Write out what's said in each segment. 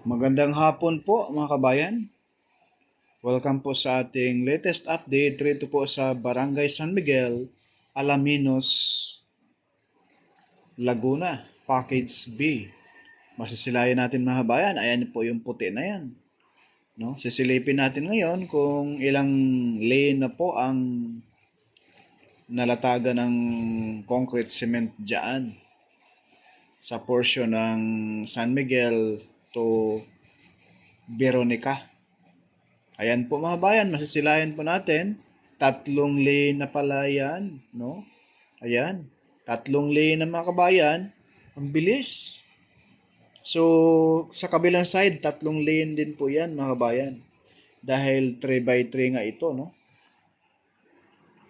Magandang hapon po mga kabayan. Welcome po sa ating latest update rito po sa Barangay San Miguel, Alaminos, Laguna, Package B. Masisilayan natin mga kabayan, ayan po yung puti na yan. No? Sisilipin natin ngayon kung ilang lane na po ang nalatagan ng concrete cement dyan sa portion ng San Miguel to Veronica. Ayan po mga bayan, masisilayan po natin. 3 lane na pala yan, no? Ayan, 3 lane na mga kabayan. Ang bilis. So, sa kabilang side, 3 lane din po yan mga kabayan. Dahil 3x3 nga ito, no?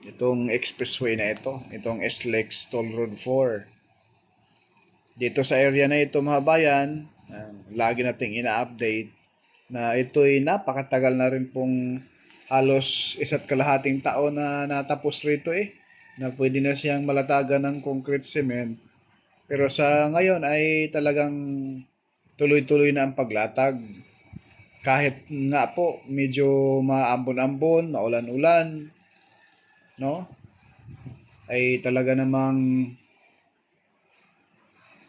Itong expressway na ito. Itong SLEX Toll Road 4. Dito sa area na ito mga kabayan, lagi nating ina-update na ito'y napakatagal na rin pong halos 1.5 taon na natapos rito na pwede na siyang malatagan ng concrete cement. Pero sa ngayon ay talagang tuloy-tuloy na ang paglatag. Kahit nga po medyo maambon-ambon, maulan-ulan, no? Ay talaga namang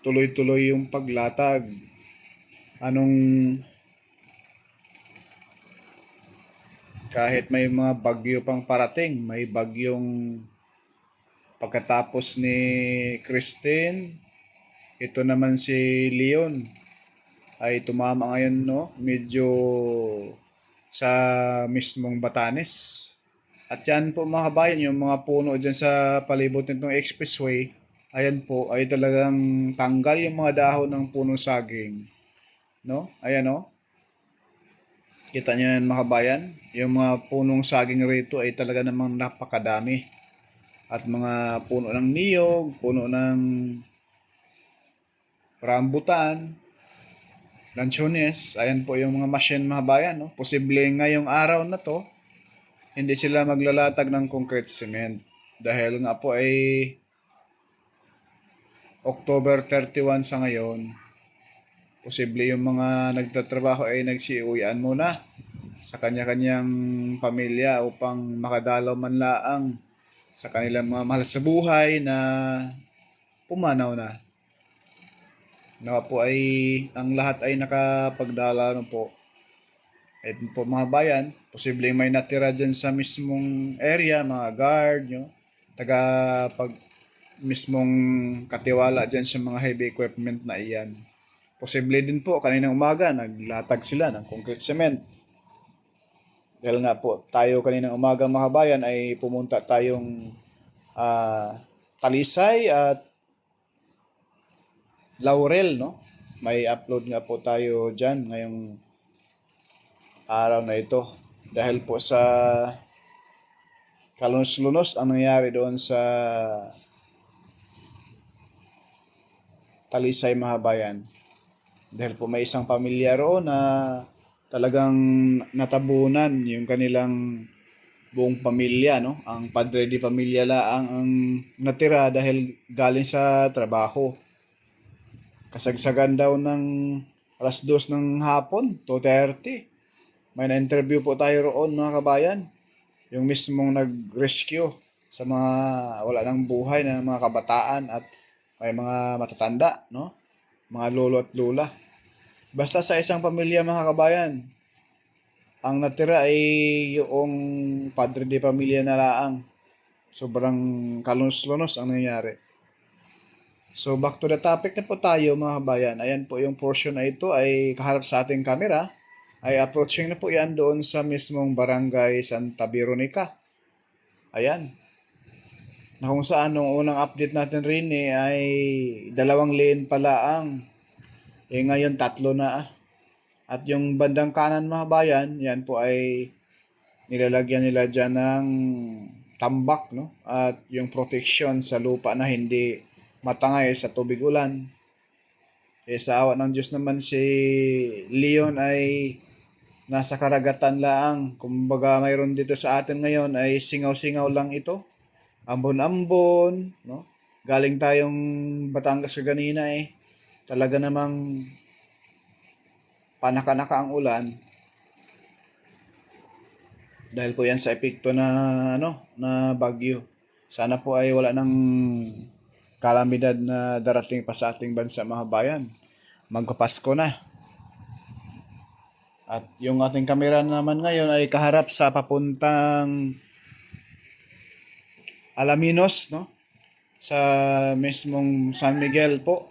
tuloy-tuloy yung paglatag. Kahit may mga bagyo pang parating, may bagyong pagkatapos ni Christine, ito naman si Leon ay tumama ngayon, no? Medyo sa mismong Batanes. At yan po mga kabayan, yung mga puno dyan sa palibot nitong expressway, ayan po ay talagang tanggal yung mga dahon ng punong saging, no? Ayan, no? Kita nyo yan mga kabayan, yung mga punong saging rito ay talaga namang napakadami. At mga puno ng niyog, puno ng rambutan, lanchones, ayan po yung mga machine mga bayan. No? Posible ngayong araw na to, hindi sila maglalatag ng concrete cement. Dahil nga po ay October 31 sa ngayon, posible yung mga nagtatrabaho ay nagsiuwian muna sa kanya-kanyang pamilya upang makadalaw man laang sa kanilang mga mahal sa buhay na pumanaw na. Nawa po ay ang lahat ay nakapagdala na po. At po mga bayan, posibleng may natira dyan sa mismong area, mga guard, taga pag mismong katiwala dyan sa mga heavy equipment na iyan. Posible din po kaninang umaga, naglatag sila ng concrete cement. Dahil nga po, tayo kaninang umaga mga bayan ay pumunta tayong Talisay at Laurel, no? May upload nga po tayo dyan ngayong araw na ito. Dahil po sa kalunos-lunos ang nangyari doon sa Talisay mga bayan. Dahil po may isang pamilya roon na talagang natabunan yung kanilang buong pamilya, no? Ang padre di pamilya laang ang natira dahil galing sa trabaho. Kasagsagan daw ng 2:00 ng hapon, 2:30. May na-interview po tayo roon mga kabayan. Yung mismong nag-rescue sa mga wala ng buhay na mga kabataan at may mga matatanda, no? Mga lolo at lola. Basta sa isang pamilya mga kabayan, ang natira ay yung padre de pamilya na laang. Sobrang kalunos-lunos ang nangyari. So back to the topic na po tayo mga kabayan. Ayan po yung portion na ito ay kaharap sa ating camera. Ay approaching na po yan doon sa mismong barangay Santa Veronica. Ayan. Na kung saan nung unang update natin rin ay 2 lane pala ang. Ngayon 3 na. At yung bandang kanan mga bayan, yan po ay nilalagyan nila dyan ng tambak, no? At yung protection sa lupa na hindi matangay sa tubig ulan. Sa awa ng Diyos naman si Leon ay nasa karagatan lang. Kumbaga mayroon dito sa atin ngayon ay singaw-singaw lang ito. Ambon-ambon, no? Galing tayong Batangas kanina Talaga namang panaka-naka ang ulan dahil po yan sa epekto na na bagyo. Sana po ay wala ng kalamidad na darating pa sa ating bansa mga bayan. Magpapasko na. At yung ating kamera naman ngayon ay kaharap sa papuntang Alaminos, no? Sa mismong San Miguel po.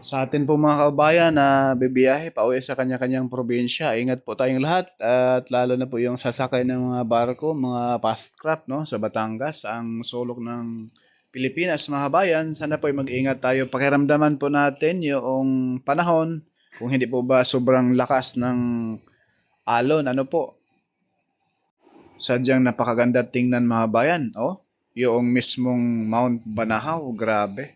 Sa atin po mga kabayan na bibiyahe pa uwi sa kanya-kanyang probinsya, ingat po tayong lahat at lalo na po yung sasakay ng mga barko, mga fast craft no, sa Batangas, ang sulok ng Pilipinas mga kabayan. Sana po ay mag-ingat tayo. Pakiramdaman po natin yung panahon, kung hindi po ba sobrang lakas ng alon, ano po. Sadyang napakaganda tingnan mga bayan, oh. Yung mismong Mount Banahaw, grabe.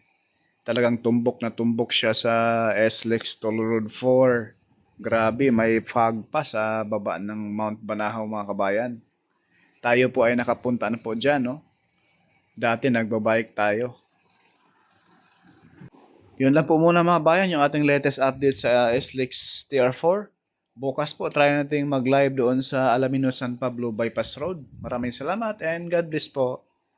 Talagang tumbok na tumbok siya sa SLEX Toll Road 4. Grabe, may fog pa sa baba ng Mount Banahaw mga kabayan. Tayo po ay nakapunta na po dyan, no? Dati nagbabike tayo. Yun lang po muna mga bayan, yung ating latest update sa SLEX TR4. Bukas po, try natin mag-live doon sa Alaminos San Pablo Bypass Road. Maraming salamat and God bless po.